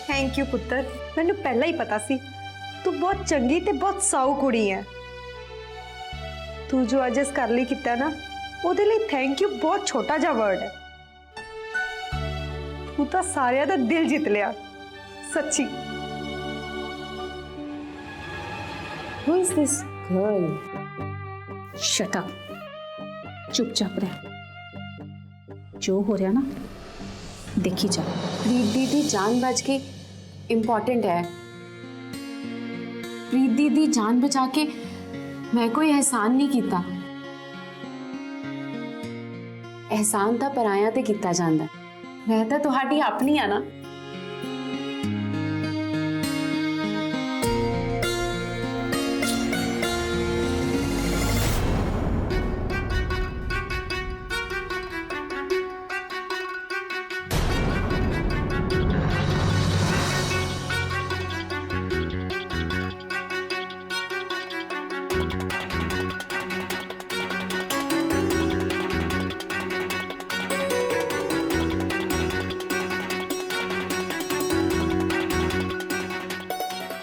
Thank you पुत्र, मैनू पहला ही पता सी तू बहुत चंगी ते बहुत साऊ कुड़ी है। तू जो अज इस घर लिए किया ना, ਉਹਦੇ ਲਈ थैंक यू बहुत छोटा जा वर्ड है। तू तो सारे दा दिल जीत लिया सच्ची। Who is this girl? Shut up. चुपचाप रह। जो हो रहा ना देखी जा। प्रीत दीदी जान बच के इम्पोर्टेंट है। प्रीत दीदी जान बचा के मैं कोई एहसान नहीं किया। एहसान तो पराया ते किता जांदा। मैं तो तुहाडी अपनी आ ना।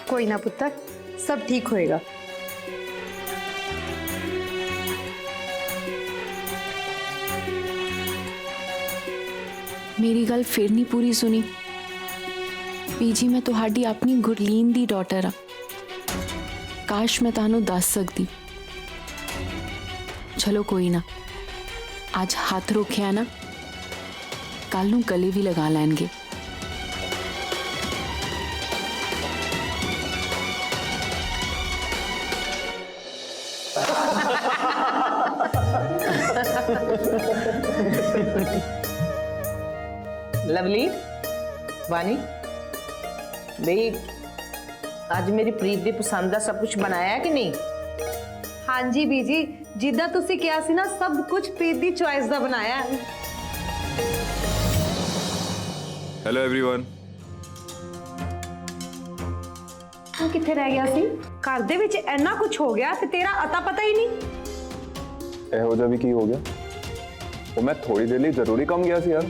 कोई ना पुत्र, सब ठीक होएगा। मेरी गल फिर नहीं पूरी सुनी। पीजी मैं तुहाडी अपनी गुरलीन दी डॉटर हाँ। काश मैं तानू दस सकती। चलो कोई ना, आज हाथ रोकिया ना, कल नू गले भी लगा लैणगे। लवली, वानी, भाई आज मेरी प्रीत दी पसंद का सब कुछ बनाया है कि नहीं? हाँ जी बीजी, जिदा तुसी किया सी ना, सब कुछ प्रीत दी चॉइस दा बनाया है। Hello everyone. तू किथे रह गया सी? घर दे विच इन्ना कुछ हो गया ते तेरा अता पता ही नहीं। ਇਹੋ ਜਿਹਾ ਵੀ ਕੀ ਹੋ ਗਿਆ? ਉਹ ਮੈਂ ਥੋੜੀ ਦੇਰ ਲਈ ਜ਼ਰੂਰੀ ਕੰਮ ਗਿਆ ਸੀ ਯਾਰ।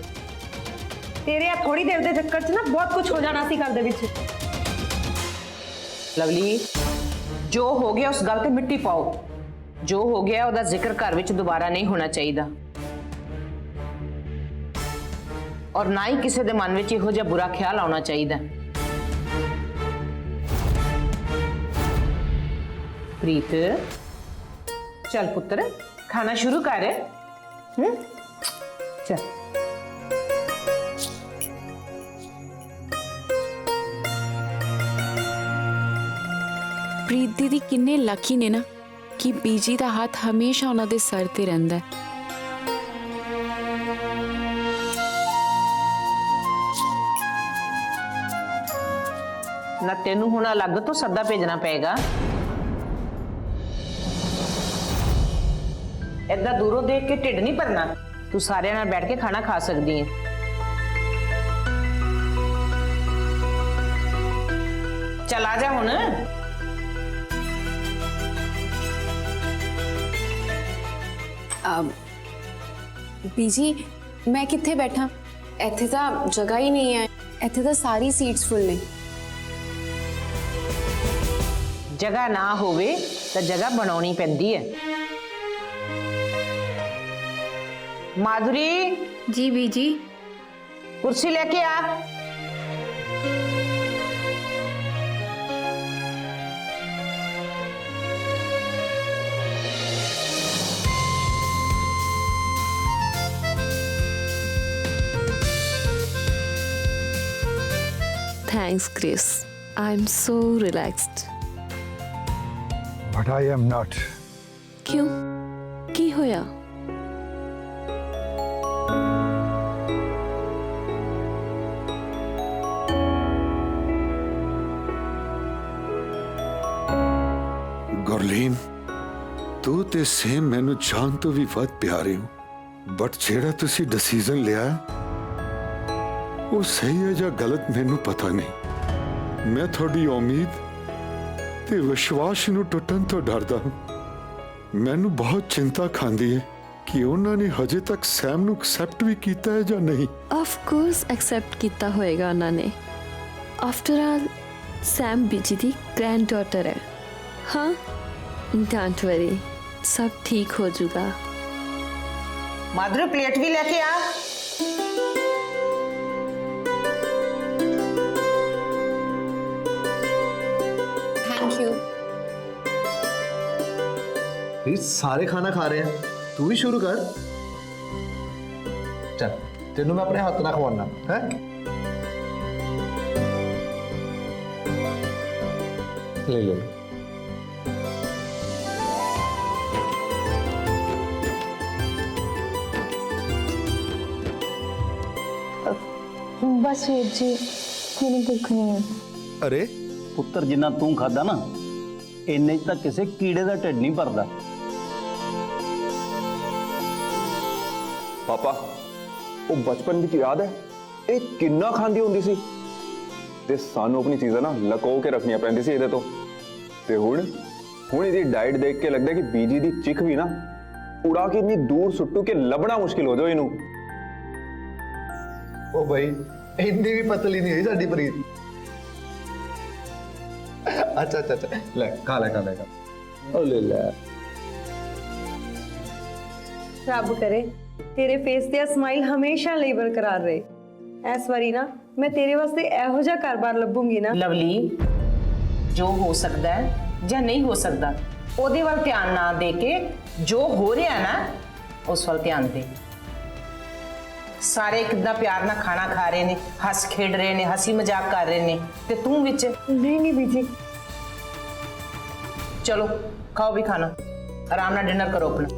तेरे आ थोड़ी देर दे चक्कर च ना बहुत कुछ हो जाना सी घर दे विच। लवली, जो हो गया उस गल ते मिट्टी पाओ। जो हो गया उसका जिक्र घर विच दोबारा नहीं होना चाहिए, और ना ही किसी के मन में इहो जिहा बुरा ख्याल आना चाहिए। प्रीत, चल पुत्र, खाना शुरू कर। चल। प्रीत दीदी किन्ने लकी ने ना कि बीजी का हाथ हमेशा उन्होंने सर ते रहिंदा है। ना तेनू हुण अलग तो सदा भेजना पेगा। इदा दूरों देख के ढिड नहीं भरना। तू सारे नाल बैठ के खाना खा सकती है। चल आ जा हुण। बीजी मैं कित्थे बैठा? इत्थे तो जगह ही नहीं है। इत्थे तो सारी सीट्स फुल ने। जगह ना होवे तो जगह बनानी पैंदी है। माधुरी, जी बीजी। कुर्सी लेके आ। Thanks, Chris. I'm so relaxed. But I am not. क्यों? की होया? गुरलीन, तू ते सेम मैनू जान तो भी बहुत प्यारे हो, बट जेड़ा तुसी डिसीजन लिया वो सही है या गलत मैनू पता नहीं। मैं थोड़ी उम्मीद ते विश्वास नू टुटन तो डरदा हूं। मैनू बहुत चिंता खांदी है कि उन्होंने हजे तक सैम नू एक्सेप्ट भी किया है या नहीं। ऑफ कोर्स एक्सेप्ट किया होएगा उन्होंने। आफ्टर ऑल सैम बीजी दी ग्रैंड डॉटर है। हाँ, डोंट वरी, सब ठीक हो जाएगा। माधुरी प्लेट भी लेके आ। Thank you. ये सारे खाना खा रहे हैं, तू भी शुरू कर। चल तेनू मैं अपने हाथ ना खवाना है। ले ले बस वीर जी, मेरी भुख नहीं है। अरे ਪੁੱਤਰ ਜਿੰਨਾ ਤੂੰ ਖਾਦਾ ਨਾ ਇੰਨੇ 'ਚ ਤਾਂ ਕਿਸੇ ਕੀੜੇ ਦਾ ਢਿੱਡ ਨਹੀਂ ਭਰਦਾ। ਪਾਪਾ ਉਹ ਬਚਪਨ ਵਿੱਚ ਯਾਦ ਹੈ ਇਹ ਕਿੰਨਾ ਖਾਂਦੀ ਹੁੰਦੀ ਸੀ ਤੇ ਸਾਨੂੰ ਆਪਣੀ ਚੀਜ਼ਾਂ ਨਾ ਲਕੋ ਕੇ ਰੱਖਣੀਆਂ ਪੈਂਦੀ ਸੀ ਇਹਦੇ ਤੋਂ ਤੇ ਹੁਣ ਇਹਦੀ ਡਾਈਟ ਦੇਖ ਕੇ ਲੱਗਦਾ ਕਿ ਬੀਜੀ ਦੀ ਚਿੱਖ ਵੀ ਨਾ ਉਡਾ ਕੇ ਇੰਨੀ ਦੂਰ ਸੁੱਟੂ ਕਿ ਲੱਭਣਾ ਮੁਸ਼ਕਿਲ ਹੋ ਜਾਓ ਇਹਨੂੰ। ओ भाई इंनी भी पतली नहीं है साडी प्रीत। अच्छा अच्छा अच्छा ले खा ले ओ ले ले। ਰੱਬ ਕਰੇ ਤੇਰੇ ਫੇਸ ਤੇ ਸਮਾਈਲ ਹਮੇਸ਼ਾ ਲਈ ਬਰਕਰਾਰ ਰਹੇ। ਇਸ ਵਾਰੀ ਨਾ ਮੈਂ ਤੇਰੇ ਵਾਸਤੇ ਇਹੋ ਜਿਹਾ ਘਰ-ਬਾਰ ਲੱਭੂੰਗੀ ਨਾ। ਲਵਲੀ, ਜੋ ਹੋ ਸਕਦਾ ਹੈ ਜਾਂ ਨਹੀਂ ਹੋ ਸਕਦਾ ਉਹਦੇ ਵੱਲ ਧਿਆਨ ਨਾ ਦੇ ਕੇ ਜੋ ਹੋ ਰਿਹਾ ਨਾ ਉਸ ਵੱਲ ਧਿਆਨ ਦੇ। ਸਾਰੇ ਕਿੰਨਾ ਪਿਆਰ ਨਾਲ ਖਾਣਾ ਖਾ ਰਹੇ ਨੇ, ਹੱਸ ਖੇਡ ਰਹੇ ਨੇ, ਹਸੀ ਮਜ਼ਾਕ ਕਰ ਰਹੇ ਨੇ ਤੇ ਤੂੰ ਵਿੱਚ। ਨਹੀਂ ਬੀਜੀ। ਚਲੋ ਖਾਓ ਵੀ ਖਾਣਾ, ਆਰਾਮ ਨਾਲ ਡਿਨਰ ਕਰੋ ਆਪਣਾ।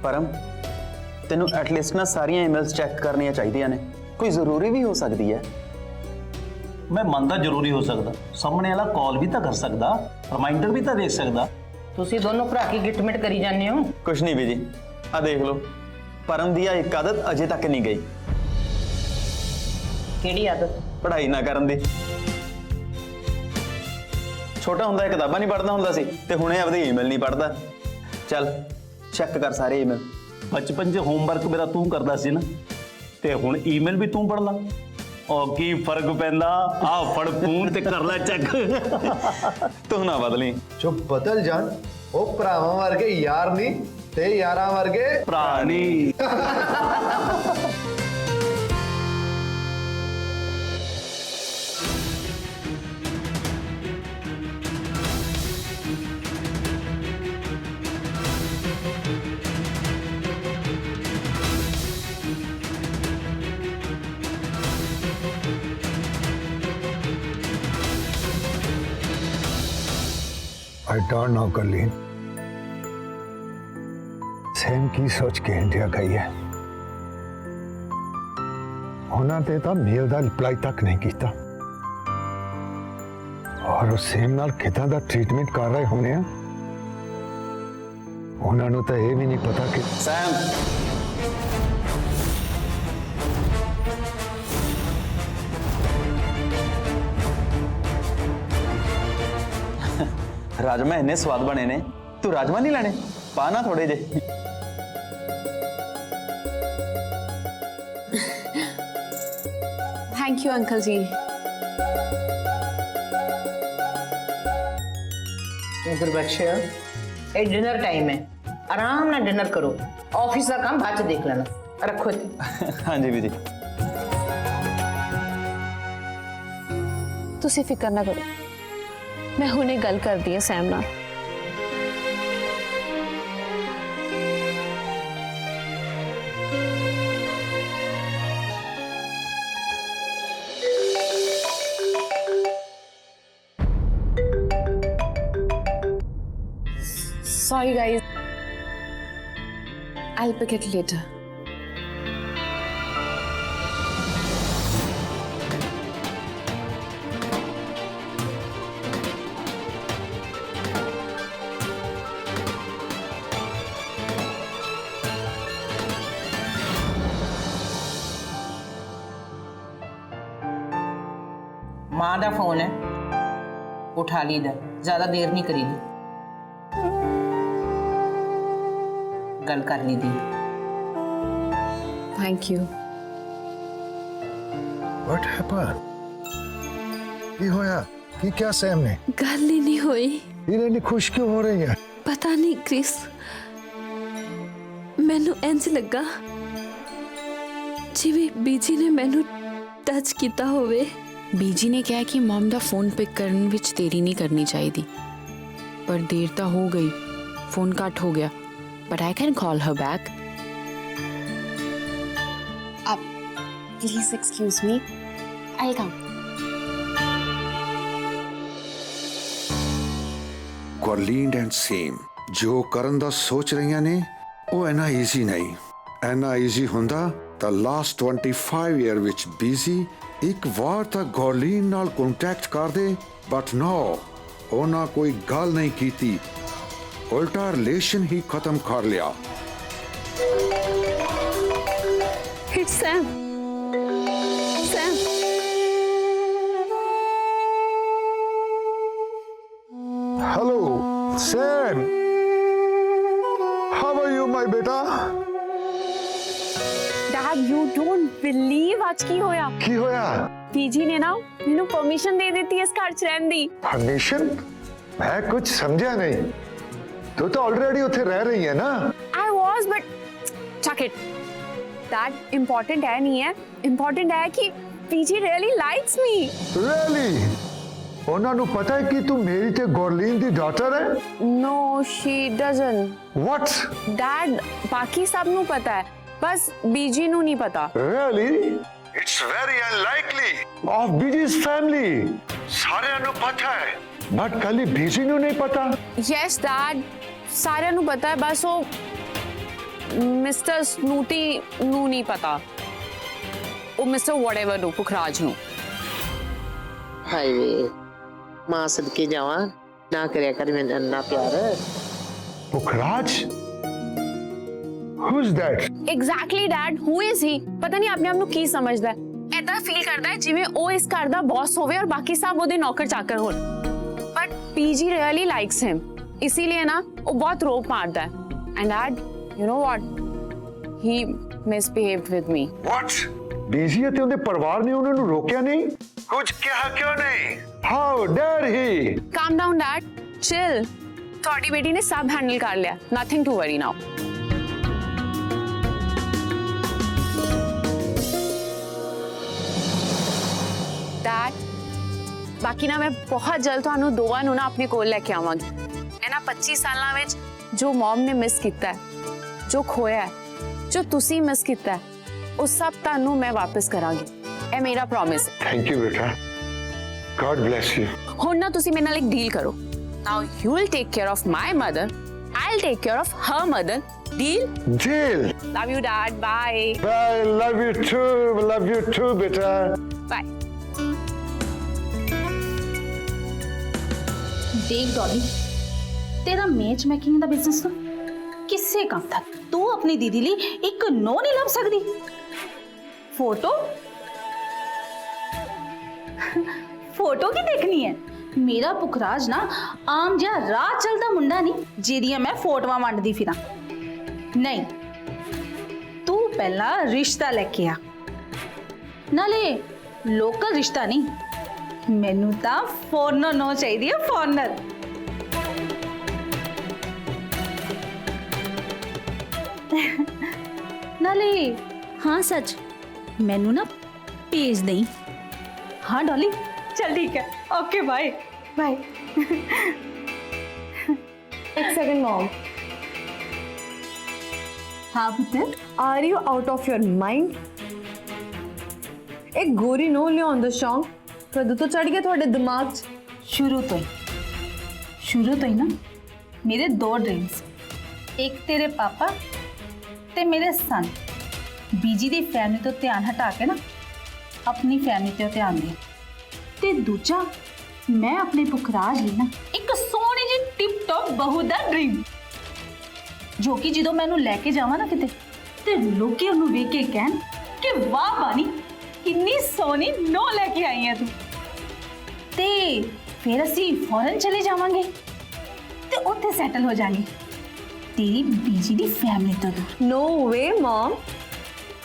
ਪਰਮ ਤੈਨੂੰ ਐਟਲੀਸਟ ਨਾ ਸਾਰੀਆਂ ਈਮੇਲਸ ਚੈੱਕ ਕਰਨੀਆਂ ਚਾਹੀਦੀਆਂ ਨੇ, ਕੋਈ ਜ਼ਰੂਰੀ ਵੀ ਹੋ ਸਕਦੀ ਹੈ। ਮੈਂ ਮੰਨਦਾ ਜ਼ਰੂਰੀ ਹੋ ਸਕਦਾ, ਸਾਹਮਣੇ ਵਾਲਾ ਕਾਲ ਵੀ ਤਾਂ ਕਰ ਸਕਦਾ, ਰਿਮਾਈਂਡਰ ਵੀ ਤਾਂ ਦੇਖ ਸਕਦਾ। ਤੁਸੀਂ ਦੋਨੋਂ ਭਰਾ ਕੀ ਗਿਟਮਿਟ ਕਰੀ ਜਾਂਦੇ ਹੋ? ਕੁਛ ਨਹੀਂ ਬੀਜੀ, ਆ ਦੇਖ ਲਓ ਪਰਮ ਦੀ ਇੱਕ ਆਦਤ ਅਜੇ ਤੱਕ ਨਹੀਂ ਗਈ। ਕਿਹੜੀ ਆਦਤ? ਪੜ੍ਹਾਈ ਨਾ ਕਰਨ ਦੀ। ਛੋਟਾ ਹੁੰਦਾ ਕਿਤਾਬਾਂ ਨਹੀਂ ਪੜ੍ਹਦਾ ਹੁੰਦਾ ਸੀ ਤੇ ਹੁਣੇ ਆਪਣੀ ਈਮੇਲ ਨਹੀਂ ਪੜ੍ਹਦਾ। ਚੱਲ ਚੈੱਕ ਕਰ ਸਾਰੇ ਈਮੇਲ। ਬਚਪਨ 'ਚ ਹੋਮਵਰਕ ਮੇਰਾ ਤੂੰ ਕਰਦਾ ਸੀ ਨਾ ਤੇ ਹੁਣ ਈਮੇਲ ਵੀ ਤੂੰ ਪੜ੍ਹ ਲਾ। ਉਹ ਕੀ ਫਰਕ ਪੈਂਦਾ, ਆ ਫੜ ਫੋਨ ਤੇ ਕਰ ਲੈ ਚੈੱਕ। ਤੂੰ ਨਾ ਬਦਲੀ। जो बदल जान वो भरावां वर्गे यार नहीं ते यारां वर्गे ਭਰਾ ਨਹੀਂ। I don't know Glenn Sam की सोच के इंडिया गई है। उन्होंने तो मेल का रिप्लाई तक नहीं किया और उस सैम नाल किदां दा ट्रीटमेंट कर रहे होने हैं। उन्होंने तो यह भी नहीं पता कि ਸੈਮ ਰਾਜਮਾ ਇੰਨੇ ਸਵਾਦ ਬਣੇ ਨੇ, ਤੂੰ ਰਾਜਮਾ ਨਹੀਂ ਲੈਣੇ? ਪਾ ਨਾ ਥੋੜੇ ਜਿਹੇ। थैंक यू अंकल जी। गुरबख्श, ये डिनर टाइम है, आराम ना डिनर करो। ऑफिस का काम बाद च देख लेना, रखो इत्थे। ਹਾਂਜੀ ਬੀਜੀ। तुसी फिक्र ना करो, मैं हुणे गल करदी हां सैम नाल। Sorry guys, I'll pick it later. मां दा फोन है, उठा लीदा, ज्यादा देर नहीं करी दी, गल कर ली दी। Thank you. What happened? की होया? की क्या सैम ने? गल ही नहीं हुई। इन्हें खुश क्यों हो रही है? पता नहीं क्रिस, मैनू इंज लगा जिवें बीजी ने मैनू टच किया होवे। बीजी ने कहा कि मॉम दा फोन पिक करने विच देरी नहीं करनी चाहिए, पर देर तो हो गई, फोन कट हो गया, but I can call her back. Please excuse me. I'll come. Gurleen and same ਜੋ ਕਰਨ ਦਾ ਸੋਚ ਰਹੀਆਂ ਨੇ ਉਹ ਇਨਾ ਈਜ਼ੀ ਨਹੀਂ। ਇਨਾ ਈਜ਼ੀ ਹੁੰਦਾ ਤਾਂ ਲਾਸਟ 25 ਈਅਰ ਵਿੱਚ ਬੀਜ਼ੀ ਇੱਕ ਵਾਰ ਤਾਂ ਗੁਰਲੀਨ ਨਾਲ ਕੰਟੈਕਟ ਕਰਦੇ, ਬਟ ਨੋ, ਉਹਨਾਂ ਕੋਈ ਗੱਲ ਨਹੀਂ ਕੀਤੀ, ਉਲਟਾ ਰਿਲੇਸ਼ਨ ਹੀ ਖਤਮ ਕਰ ਲਿਆ। It's Sam. Sam. Hello Sam, how are you my बेटा? Dad, you don't believe आज की होया? की होया? पीजी ने ना मैनू परमिशन दे देती है इस घर च रहन दी। परमिशन? मैं कुछ समझा नहीं। तू तो ऑलरेडी उथे रह रही है ना? I was, but chuck it. That important है नहीं है। Important है कि PG really likes me. Really? ਉਹਨਾਂ ਨੂੰ ਪਤਾ ਹੈ ਕਿ ਤੂੰ ਮੇਰੀ ਤੇ ਗੁਰਲੀਨ ਦੀ ਡਾਟਰ ਹੈ? No, she doesn't. What? Dad, बाकी सब नू पता है, बस बीजी नू नहीं पता। Really? It's very unlikely of Biji's family. ਸਾਰਿਆਂ ਨੂੰ ਪਤਾ ਹੈ, but ਖਾਲੀ ਬੀਜੀ ਨੂੰ ਨਹੀਂ ਪਤਾ। Yes, Dad, सारे नू पता है, बस वो मिस्टर स्नूटी नू नहीं पता, वो मिस्टर whatever नू पुखराज नू। हाय वे, मां सदके जावा, ना करया कर मैं अन्ना प्यार। पुखराज? Who's that? Exactly, Dad, who is he? पता नहीं अपने आप नू की समझदा है, ऐदा फील करदा है जिवें ओ इस घर दा बॉस होवे और बाकी सब ओदे नौकर चाकर होण। But PG really likes him, इसीलिए ना वो बहुत रोप मारदा है। And Dad, you know what? He misbehaved with me. What? ਬੀਜੀ ਅਤੇ ਉਹਦੇ ਪਰਿਵਾਰ ਨੇ ਉਹਨਾਂ ਨੂੰ ਰੋਕਿਆ ਨਹੀਂ? ਕੁਝ ਕਿਹਾ ਕਿਉਂ ਨਹੀਂ? How dare he? Calm down, Dad. Chill. ਤੁਹਾਡੀ ਬੇਟੀ ਨੇ ਸਭ ਹੈਂਡਲ ਕਰ ਲਿਆ. Nothing to worry now. Dad, ਬਾਕੀ ਨਾ ਮੈਂ ਬਹੁਤ ਜਲਦ ਤੁਹਾਨੂੰ ਦੋਵਾਂ ਨੂੰ ਨਾ ਆਪਣੇ ਕੋਲ ਲੈ ਕੇ ਆਵਾਂਗੀ। ਇਹਨਾਂ 25 ਸਾਲਾਂ ਵਿੱਚ ਜੋ ਮਮ ਨੇ ਮਿਸ ਕੀਤਾ ਹੈ, ਜੋ ਖੋਇਆ ਹੈ, ਜੋ ਤੁਸੀਂ ਮਿਸ ਕੀਤਾ ਹੈ, ਉਹ ਸਭ ਤੁਹਾਨੂੰ ਮੈਂ ਵਾਪਸ ਕਰਾਂਗੀ। ਇਹ ਮੇਰਾ ਪ੍ਰੋਮਿਸ ਹੈ। Thank you ਬੇਟਾ। God bless you. ਹੁਣ ਨਾ ਤੁਸੀਂ ਮੇਰੇ ਨਾਲ ਇੱਕ ਡੀਲ ਕਰੋ। Now you will take care of my mother, I'll take care of her mother. Deal? Deal. Love you, Dad. Bye. Bye. Love you too. Love you too, beta. Bye. देख डॉली, तेरा match making दा business ना किससे कम था। तू अपनी दीदी लिए एक नो नहीं लभ सकती। फोटो फोटो की देखनी है? मेरा पुखराज ना आम जिहा राह चलदा मुंडा नहीं जेदियां मैं फोटोआं वंडदी फिरां। नहीं, तू पहला रिश्ता लेके आ, नाले लोकल रिश्ता नहीं, मैनू तां फॉरनर नो चाहिए, फॉरनर। नाले हाँ सच, मैनू ना भेज दई। हाँ डॉली, चल ठीक है, ओके बाय बाय। एक सेकंड मॉम, हाँ पुत्र, are you out of your mind? एक गोरी नो लियाउण दा शौक कदों तो चढ़ गया थोड़े दिमाग च? शुरू तो ही ना मेरे दो ड्रीम्स, एक तेरे पापा ते मेरे सन। बीजी दी फैमिली तो ध्यान हटा के ना अपनी फैमिली ते ध्यान दे, ते दूजा मैं अपने पुखराज ली ना एक सोहनी जी टिप टॉप बहू दा ड्रीम, जो कि जो मैनू लैके जावा ना किते ते लोकी उन्होंने वेख के कहन कि वाह बानी कितनी सोहनी नो लैके आई है तू। ते फिर ਅਸੀਂ ਫੌਰਨ ਚਲੇ ਜਾਵਾਂਗੇ ਤੇ ਉੱਥੇ ਸੈਟਲ ਹੋ ਜਾਾਂਗੇ ਤੇਰੀ ਬੀਜੀ ਦੀ ਫੈਮਿਲੀ ਤੋਂ ਦੂਰ। No way, Mom.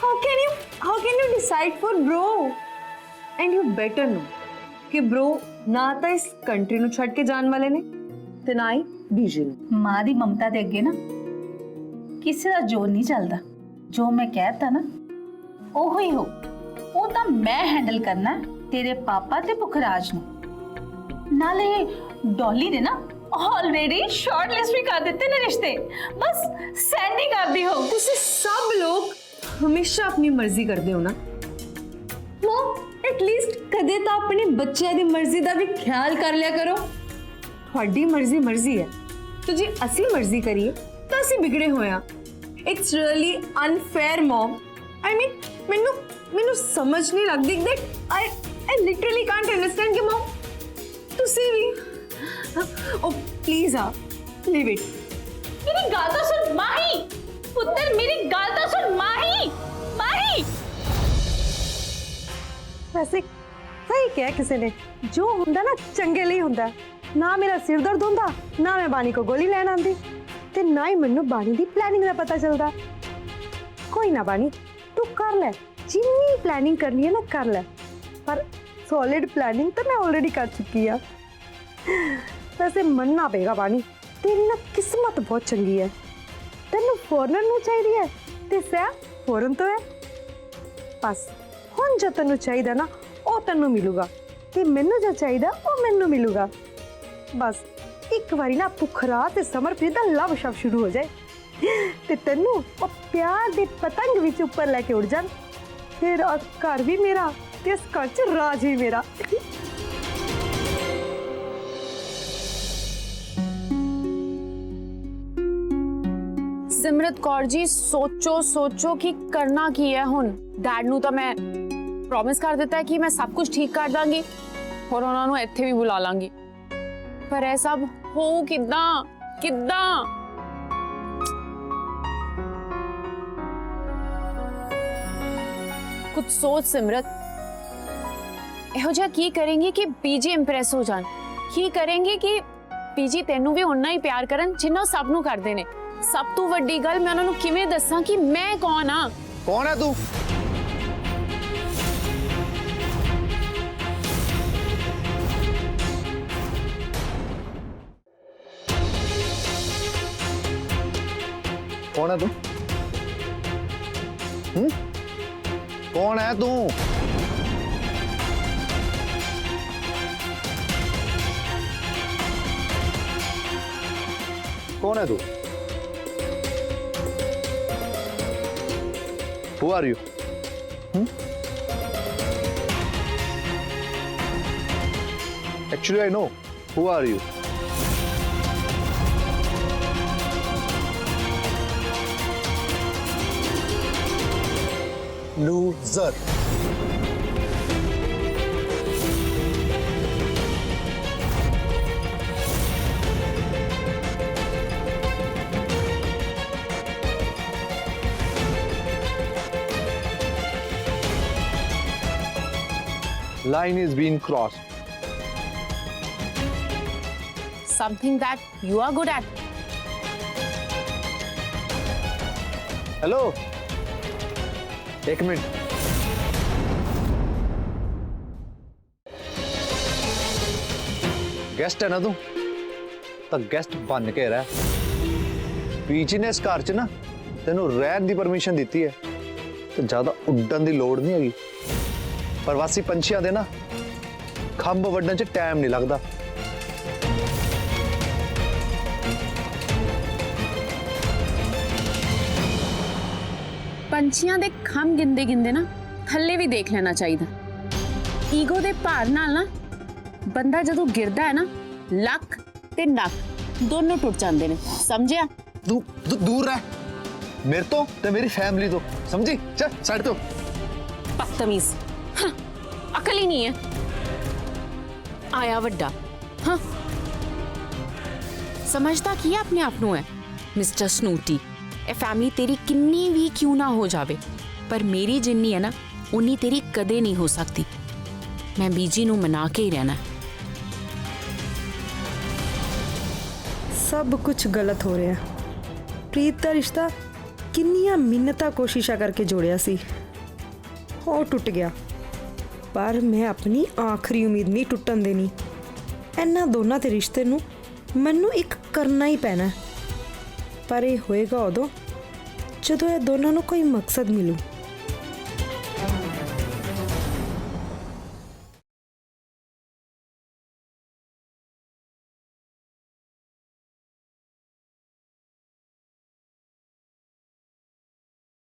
How can you decide for bro? And you better know कि bro ना ਤਾਂ ਇਸ ਕੰਟਰੀ ਨੂੰ ਛੱਡ ਕੇ ਜਾਣ ਵਾਲੇ ਨੇ ਤੇ ਨਾ ਹੀ ਬੀਜੀ ਨੂੰ। ਮਾਂ ਦੀ ਮਮਤਾ ਦੇ ਅੱਗੇ ਨਾ ਕਿਸੇ ਦਾ ਜ਼ੋਰ ਨਹੀਂ ਚੱਲਦਾ। ਜੋ ਮੈਂ ਕਹਿਤਾ ਨਾ ਉਹ ਹੀ ਹੋ, ਉਹ ਤਾਂ ਮੈਂ ਹੈਂਡਲ ਕਰਨਾ ਤੇਰੇ ਪਾਪਾ ਤੇ ਪੁਖਰਾਜ ਨੂੰ। ਨਾਲੇ ਡੋਲੀ ਨੇ ਨਾ ऑलरेडी शॉर्ट लिस्ट भी कर देते ने रिश्ते, बस सेंड ही कर दी हो। ਤੁਸੀਂ ਸਭ ਲੋਕ ਹਮੇਸ਼ਾ ਆਪਣੀ ਮਰਜ਼ੀ ਕਰਦੇ ਹੋ ਨਾ। ਮਮ ਐਟਲੀਸਟ ਕਦੇ ਤਾਂ ਆਪਣੇ ਬੱਚਿਆਂ ਦੀ ਮਰਜ਼ੀ ਦਾ ਵੀ ਖਿਆਲ ਕਰ ਲਿਆ ਕਰੋ। ਤੁਹਾਡੀ ਮਰਜ਼ੀ ਹੈ ਤੇ ਜੇ ਅਸੀਂ ਮਰਜ਼ੀ ਕਰੀਏ ਤਾਂ ਅਸੀਂ ਵਿਗੜੇ ਹੋਏ ਆ। ਇਟਸ ਰੀਅਲੀ ਅਨਫੇਅਰ ਮਮ। ਆਈ ਮੀਨ ਮੈਨੂੰ ਸਮਝ ਨਹੀਂ ਲੱਗਦੀ that I literally can't understand ਕਿ ਮਮ ਤੁਸੀਂ ਵੀ ओ प्लीज लीव इट। मेरी गाल तो सुन माही, पुत्र मेरी गाल तो सुन माही। वैसे सही क्या किसी ने जो हुंदा ना चंगे लिए हुंदा। ना मेरा सिर दर्द हुंदा, ना मैं बानी को गोली लैन आंदी ते ना ही मैनू बानी दी प्लानिंग दा पता चलदा। कोई ना बानी तू कर ले, जिन्नी प्लानिंग करनी है ना कर ले, पर सॉलिड प्लानिंग तो मैं ऑलरेडी कर चुकी है। वैसे मनना पेगा बानी तेरी ना किस्मत बहुत चंगी है। तेनू फॉरन नू चाहिए है ते सह फॉरन तो है। बस हुण जो तेनू चाहिए ना वो तेनू मिलूगा ते मैनू जो चाहिए वो मैनू मिलूगा। बस एक बारी ना पुखरा ते समरप्रीत दा लव शव शुरू हो जाए ते तेनू वो प्यार दे पतंग विच ऊपर लैके उड़ जान। फिर घर भी मेरा ते इस घर च राज भी मेरा। सिमरत कौर जी सोचो कि करना की है हुन। डैड नू तो मैं प्रॉमिस कर दिता है कि मैं सब कुछ ठीक कर दांगी और उन्हां नू इत्थे भी बुला लांगी, पर ऐ सब हो किद्दां कुछ सोच सिमरत। इहो जिहा की करेंगे कि बीजी इंप्रेस हो जान? की करेंगे कि बीजी तेनू भी उन्ना ही प्यार करन जिन्ना सब नू करदे ने? सब तो वड्डी गल मैं उन्हां नू किवें दस्सां कि मैं कौन हाँ? कौन है तू? कौन है तू? कौन है तू? कौन है तू? Who are you? Actually, I know. Who are you? Loser. Line is being crossed. Something that you are good at. Hello, एक मिनट। गेस्ट है ना तू, तो गेस्ट बन के रह। पीजी ने इस घर च ना तेनू रहन दी परमिशन दी है, तो ज्यादा उड्डन दी लोड़ नहीं हैगी। प्रवासी पंछियां दे ना खंभ वड्डन च टाइम नहीं लगता। पंछियां दे खम गिंदे गिंदे ना थल्ले भी देख लेना चाहिए। ईगो दे भार नाल ना बंदा जदों गिरदा है ना लक ते नक दोनों टुट जांदे ने, समझिया? तू दूर रह मेरे तो ते मेरी फैमिली तो, समझी? चल साइड तो। बदतमीज, अकल ही नहीं है। आया वड्डा, हाँ समझता की अपने आप नू है मिस्टर स्नूटी। ए फैमिली तेरी किन्नी भी क्यों ना हो जावे, पर मेरी जिन्नी है ना उन्नी तेरी कदे नहीं हो सकती। मैं बीजी नू मना के ही रहना। ਸਭ ਕੁਝ ਗਲਤ ਹੋ ਰਿਹਾ। ਪ੍ਰੀਤ ਦਾ ਰਿਸ਼ਤਾ ਕਿੰਨੀਆਂ ਮਿੰਨਤਾਂ ਕੋਸ਼ਿਸ਼ਾਂ ਕਰਕੇ ਜੋੜਿਆ ਸੀ, ਉਹ ਟੁੱਟ ਗਿਆ। ਪਰ ਮੈਂ ਆਪਣੀ ਆਖਰੀ ਉਮੀਦ ਨਹੀਂ ਟੁੱਟਣ ਦੇਣੀ। ਇਹਨਾਂ ਦੋਨਾਂ ਦੇ ਰਿਸ਼ਤੇ ਨੂੰ ਮੈਨੂੰ ਇੱਕ ਕਰਨਾ ਹੀ ਪੈਣਾ। ਪਰ ਇਹ ਹੋਏਗਾ ਉਦੋਂ ਜਦੋਂ ਇਹ ਦੋਨਾਂ ਨੂੰ ਕੋਈ ਮਕਸਦ ਮਿਲੂ।